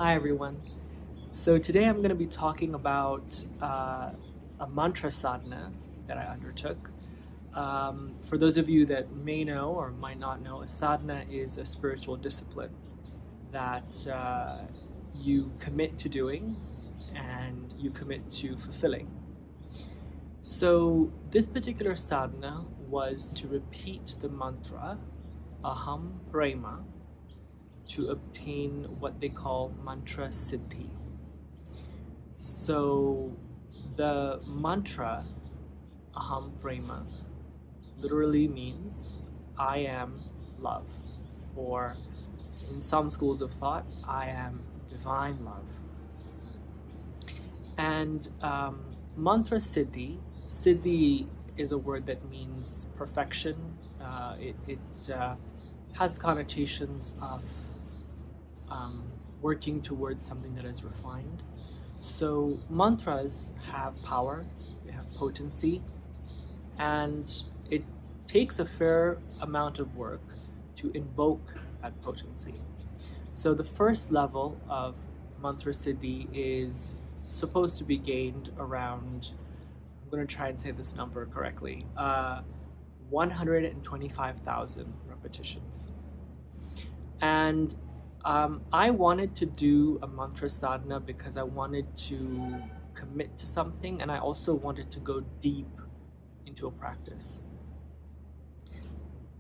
Hi everyone. So today I'm going to be talking about a mantra sadhana that I undertook. For those of you that may know or might not know, a sadhana is a spiritual discipline that you commit to doing and you commit to fulfilling. So this particular sadhana was to repeat the mantra Aham Prema to obtain what they call mantra siddhi. So the mantra Aham Prema literally means I am love, or in some schools of thought, I am divine love. And mantra siddhi is a word that means perfection. It has connotations of working towards something that is refined. So mantras have power, they have potency, and it takes a fair amount of work to invoke that potency. So the first level of mantra siddhi is supposed to be gained around, I'm going to try and say this number correctly, 125,000 repetitions. And I wanted to do a mantra sadhana because I wanted to commit to something, and I also wanted to go deep into a practice.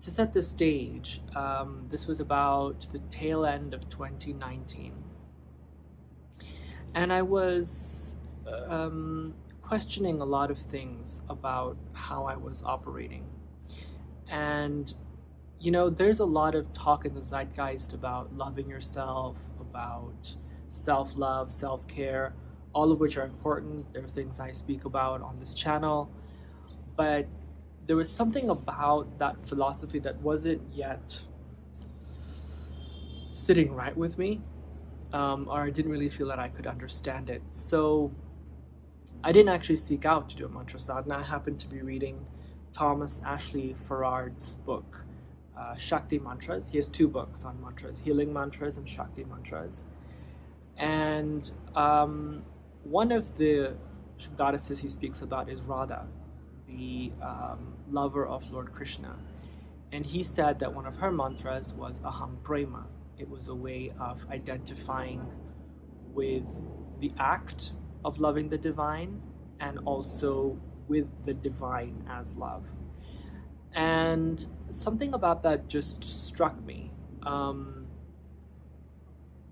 To set the stage, this was about the tail end of 2019, and I was questioning a lot of things about how I was operating. And there's a lot of talk in the zeitgeist about loving yourself, about self-love, self-care, all of which are important. There are things I speak about on this channel, but there was something about that philosophy that wasn't yet sitting right with me, or I didn't really feel that I could understand it. So I didn't actually seek out to do a mantra sadhana. I happened to be reading Thomas Ashley Farrard's book, Shakti Mantras. He has two books on mantras, Healing Mantras and Shakti Mantras. And one of the goddesses he speaks about is Radha, the lover of Lord Krishna. And he said that one of her mantras was Aham Prema. It was a way of identifying with the act of loving the divine and also with the divine as love. And something about that just struck me,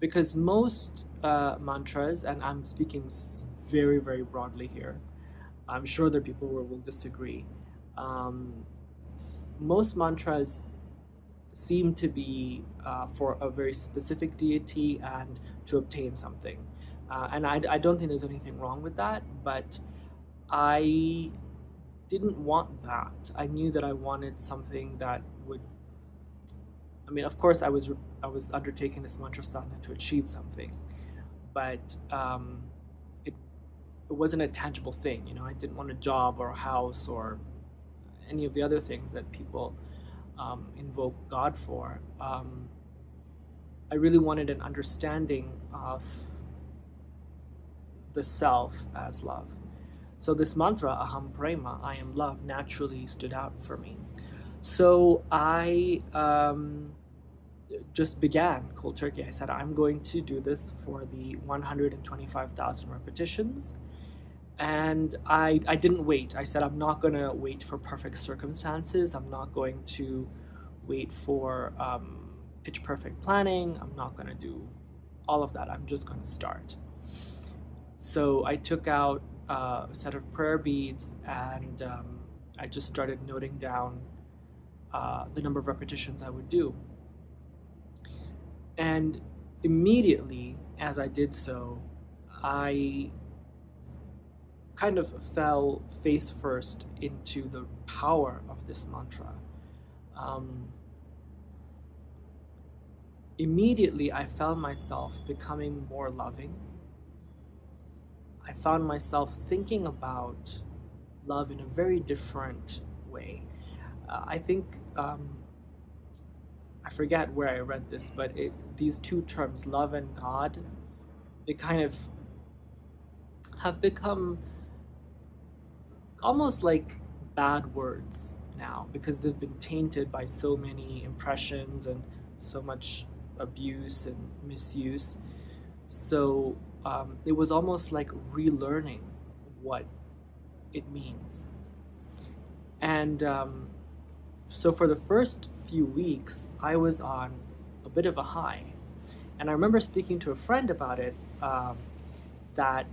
because most mantras, and I'm speaking very, very broadly here, I'm sure there are people who will disagree. Most mantras seem to be for a very specific deity and to obtain something. And I don't think there's anything wrong with that, but I didn't want that. I knew that I wanted something that would, of course I was undertaking this mantra sadhana to achieve something, but it wasn't a tangible thing. I didn't want a job or a house or any of the other things that people invoke God for. I really wanted an understanding of the self as love. So this mantra, Aham Prema, I am love, naturally stood out for me. So I just began cold turkey. I said, I'm going to do this for the 125,000 repetitions. And I didn't wait. I said, I'm not going to wait for perfect circumstances. I'm not going to wait for pitch perfect planning. I'm not going to do all of that. I'm just going to start. So I took out a set of prayer beads, and I just started noting down the number of repetitions I would do. And immediately as I did so, I kind of fell face first into the power of this mantra. Immediately I found myself becoming more loving. I found myself thinking about love in a very different way. I think, I forget where I read this, but these two terms, love and God, they kind of have become almost like bad words now because they've been tainted by so many impressions and so much abuse and misuse. So it was almost like relearning what it means. And so for the first few weeks, I was on a bit of a high. And I remember speaking to a friend about it, that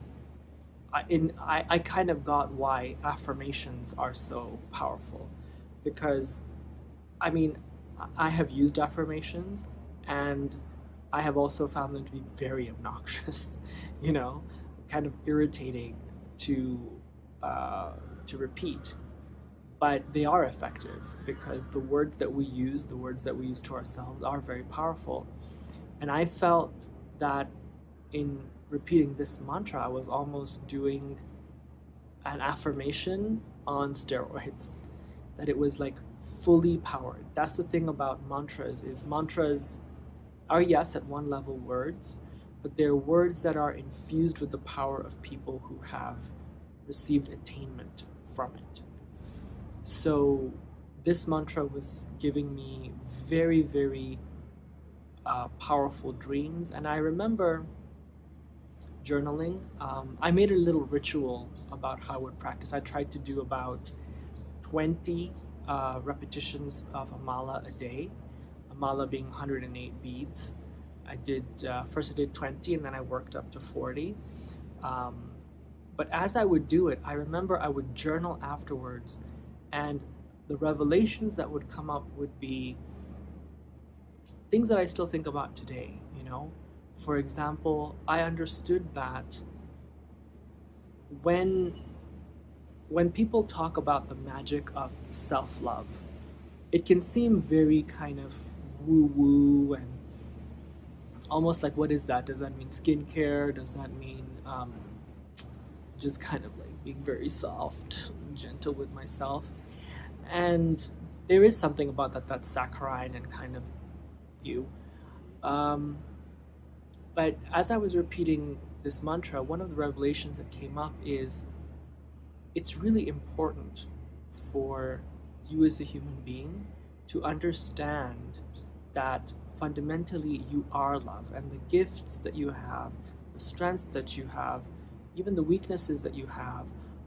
I kind of got why affirmations are so powerful. Because, I mean, I have used affirmations, and I have also found them to be very obnoxious, you know, kind of irritating to repeat. But they are effective because the words that we use, the words that we use to ourselves, are very powerful. And I felt that in repeating this mantra, I was almost doing an affirmation on steroids, that it was like fully powered. That's the thing about mantras, is mantras are, yes, at one level words, but they're words that are infused with the power of people who have received attainment from it. So this mantra was giving me very, very powerful dreams. And I remember journaling. I made a little ritual about how I would practice. I tried to do about 20 repetitions of a mala a day, a mala being 108 beads. First I did 20, and then I worked up to 40. But as I would do it, I remember I would journal afterwards, and the revelations that would come up would be things that I still think about today, you know? For example, I understood that when people talk about the magic of self-love, it can seem very kind of woo-woo and almost like, what is that? Does that mean skincare? Does that mean just kind of like being very soft and gentle with myself? And there is something about that that's saccharine and kind of you. But as I was repeating this mantra, one of the revelations that came up is it's really important for you as a human being to understand that fundamentally you are love, and the gifts that you have, the strengths that you have, even the weaknesses that you have,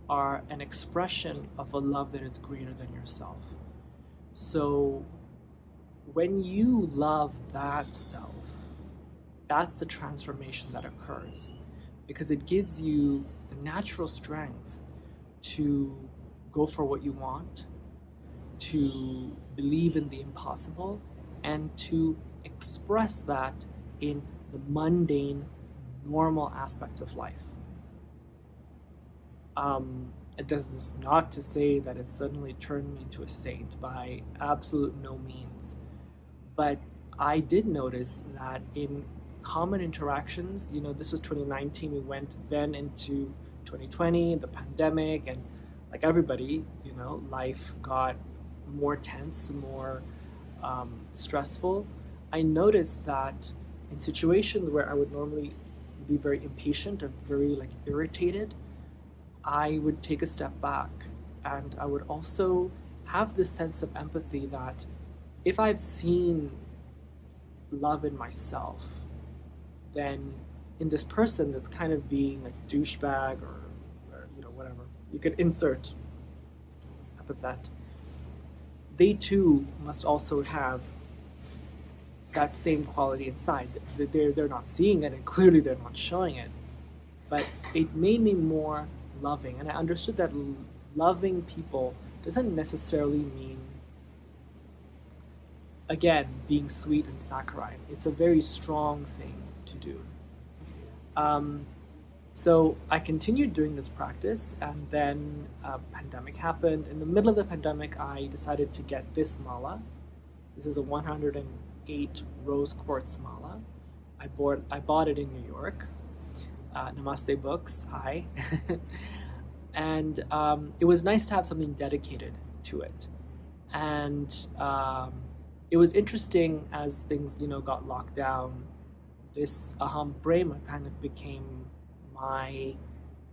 are an expression of a love that is greater than yourself. So when you love that self, that's the transformation that occurs, because it gives you the natural strength to go for what you want, to believe in the impossible, and to express that in the mundane, normal aspects of life. This is not to say that it suddenly turned me into a saint, by absolute no means. But I did notice that in common interactions, you know, this was 2019, we went then into 2020, the pandemic, and like everybody, you know, life got more tense, more stressful. I noticed that in situations where I would normally be very impatient or very like irritated, I would take a step back, and I would also have this sense of empathy that if I've seen love in myself, then in this person that's kind of being like douchebag or you know, whatever, you could insert epithet, they too must also have that same quality inside. They're not seeing it, and clearly they're not showing it, but it made me more loving. And I understood that loving people doesn't necessarily mean, again, being sweet and saccharine. It's a very strong thing to do. So I continued doing this practice, and then a pandemic happened. In the middle of the pandemic, I decided to get this mala. This is a 108 rose quartz mala. I bought it in New York. Namaste Books, hi. And it was nice to have something dedicated to it. And it was interesting as things, you know, got locked down, this Aham Prema kind of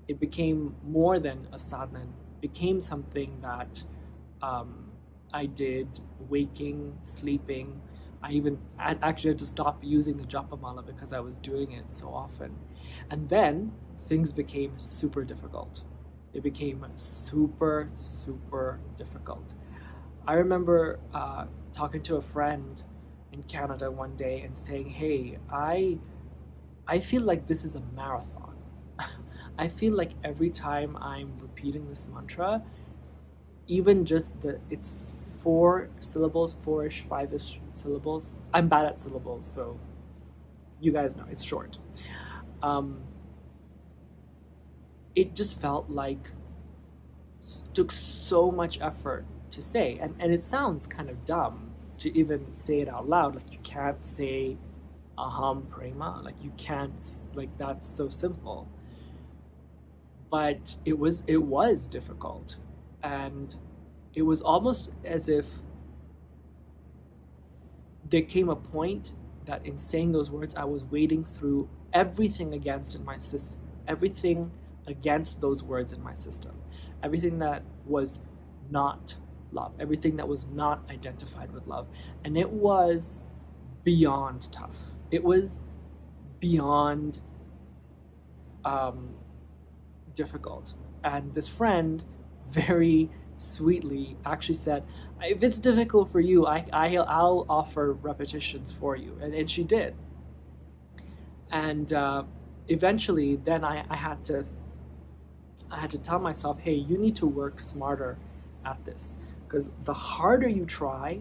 it became more than a sadhana. It became something that um, I did waking, sleeping. I actually had to stop using the japa mala because I was doing it so often. And then things became super difficult. It became super, super difficult. I remember talking to a friend in Canada one day and saying, "Hey, I feel like this is a marathon. I feel like every time I'm repeating this mantra, even just it's 4 syllables, 4-ish, 5-ish syllables. I'm bad at syllables, so you guys know it's short. Um, it just felt like took so much effort to say, and it sounds kind of dumb to even say it out loud. Like you can't say Aham Prema, like you can't, like that's so simple. But it was difficult, and it was almost as if there came a point that in saying those words, I was wading through everything everything against those words in my system, everything that was not love, everything that was not identified with love, and it was beyond tough. It was beyond um, difficult. And this friend very sweetly actually said, if it's difficult for you, I'll offer repetitions for you. And she did. And eventually, then I had to tell myself, hey, you need to work smarter at this. Because the harder you try,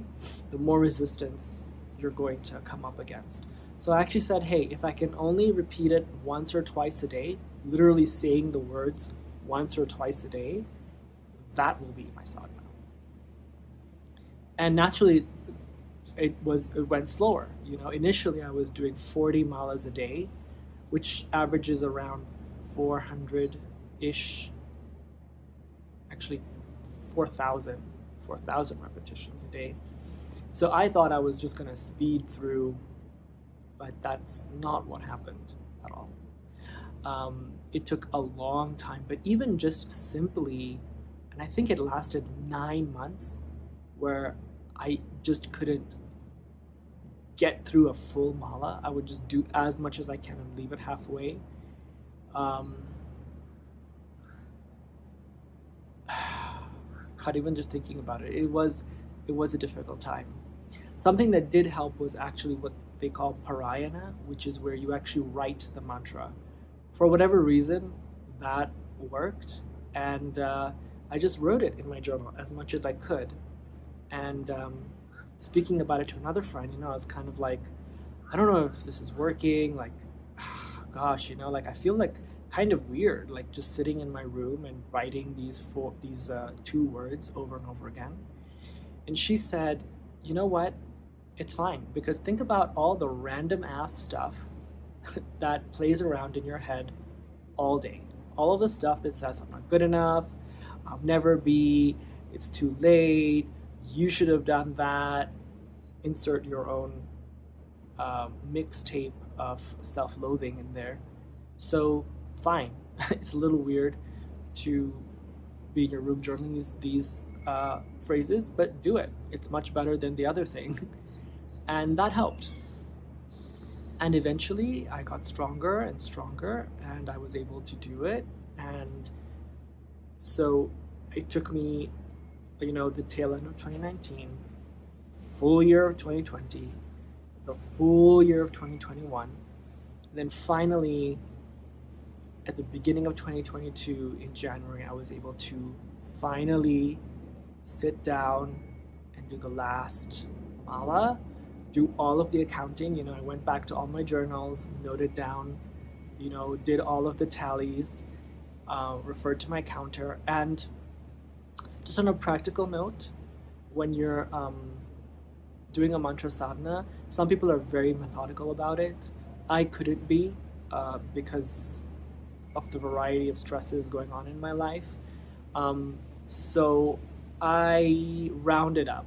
the more resistance you're going to come up against. So I actually said, hey, if I can only repeat it once or twice a day, literally saying the words once or twice a day, that will be my sadhana. And naturally, it went slower. Initially I was doing 40 malas a day, which averages around 400-ish, actually 4,000 repetitions a day. So I thought I was just going to speed through, but that's not what happened at all. It took a long time, but even just simply, and I think it lasted 9 months, where I just couldn't get through a full mala. I would just do as much as I can and leave it halfway. God, even just thinking about it, it was a difficult time. Something that did help was actually what they call parayana, which is where you actually write the mantra. For whatever reason, that worked, and I just wrote it in my journal as much as I could. And speaking about it to another friend, I was kind of like, I don't know if this is working. Like, gosh, like I feel like kind of weird, like just sitting in my room and writing these 2 words over and over again. And she said, you know what? It's fine, because think about all the random ass stuff that plays around in your head all day. All of the stuff that says, I'm not good enough, I'll never be, it's too late, you should have done that. Insert your own mixtape of self-loathing in there. So, fine. It's a little weird to be in your room journaling these phrases, but do it. It's much better than the other thing. And that helped. And eventually I got stronger and stronger, and I was able to do it. And so it took me, the tail end of 2019, full year of 2020, the full year of 2021, and then finally at the beginning of 2022 in January, I was able to finally sit down and do the last mala, do all of the accounting. I went back to all my journals, noted down, did all of the tallies, referred to my counter. And just on a practical note, when you're doing a mantra sadhana, some people are very methodical about it. I couldn't be because of the variety of stresses going on in my life. So I rounded up,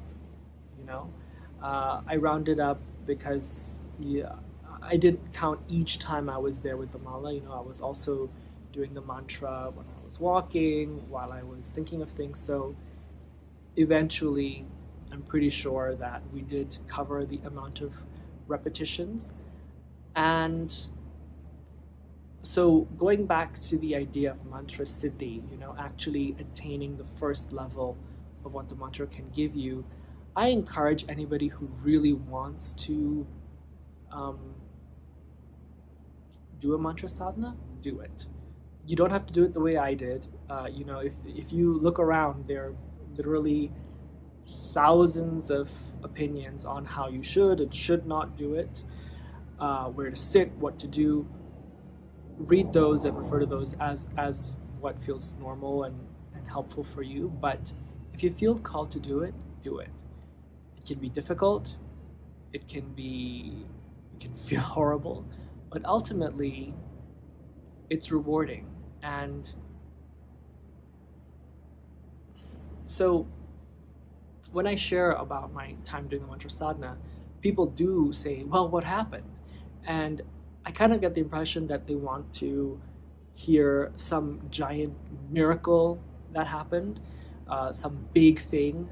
I rounded up because I didn't count each time I was there with the mala. I was also doing the mantra when I was walking, while I was thinking of things. So eventually, I'm pretty sure that we did cover the amount of repetitions. And so going back to the idea of mantra siddhi, actually attaining the first level of what the mantra can give you, I encourage anybody who really wants to um, do a mantra sadhana, do it. You don't have to do it the way I did. If you look around, there are literally thousands of opinions on how you should and should not do it, where to sit, what to do. Read those and refer to those as what feels normal and helpful for you. But if you feel called to do it, do it. It can be difficult. It can feel horrible, but ultimately, it's rewarding. And so, when I share about my time doing the mantra sadhana, people do say, "Well, what happened?" And I kind of get the impression that they want to hear some giant miracle that happened, some big thing.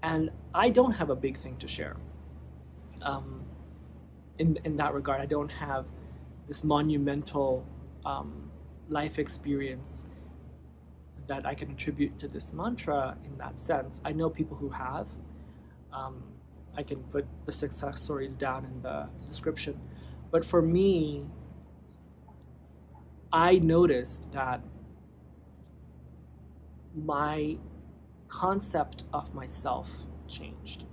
And I don't have a big thing to share. In that regard, I don't have this monumental life experience that I can attribute to this mantra in that sense. I know people who have. I can put the success stories down in the description. But for me, I noticed that my concept of myself changed.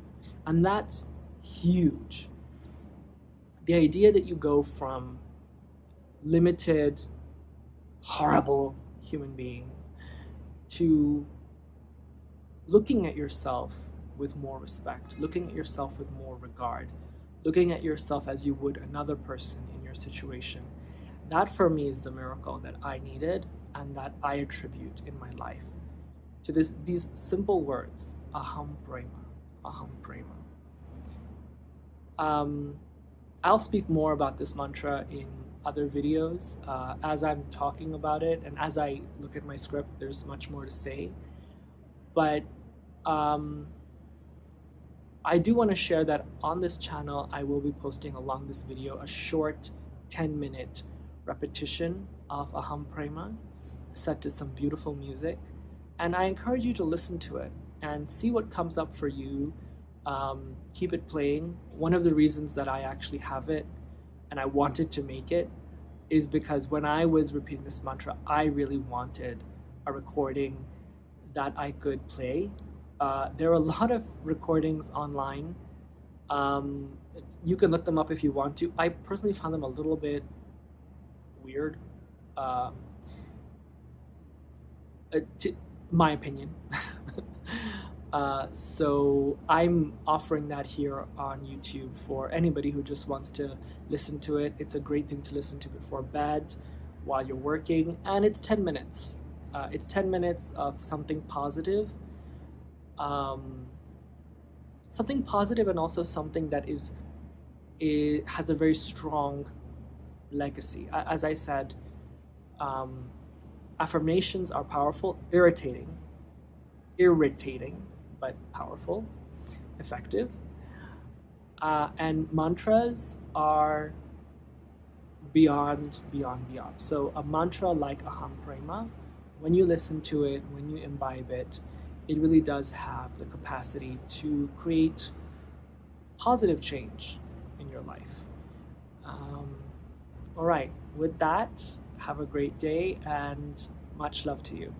And that's huge. The idea that you go from limited, horrible human being to looking at yourself with more respect, looking at yourself with more regard, looking at yourself as you would another person in your situation. That for me is the miracle that I needed and that I attribute in my life to these simple words, Aham Prema, Aham Prema. I'll speak more about this mantra in other videos. As I'm talking about it and as I look at my script, there's much more to say. But I do want to share that on this channel, I will be posting along this video a short 10-minute repetition of Aham Prema set to some beautiful music. And I encourage you to listen to it and see what comes up for you. Keep it playing. One of the reasons that I actually have it and I wanted to make it is because when I was repeating this mantra, I really wanted a recording that I could play. There are a lot of recordings online. You can look them up if you want to. I personally found them a little bit weird, my opinion. So I'm offering that here on YouTube for anybody who just wants to listen to it. It's a great thing to listen to before bed, while you're working, and it's 10 minutes. It's 10 minutes of something positive. Something positive and also something that it has a very strong legacy. As I said, affirmations are powerful, irritating, but powerful, effective. And mantras are beyond. So a mantra like Aham Prema, when you listen to it, when you imbibe it, it really does have the capacity to create positive change in your life. All right, with that, have a great day and much love to you.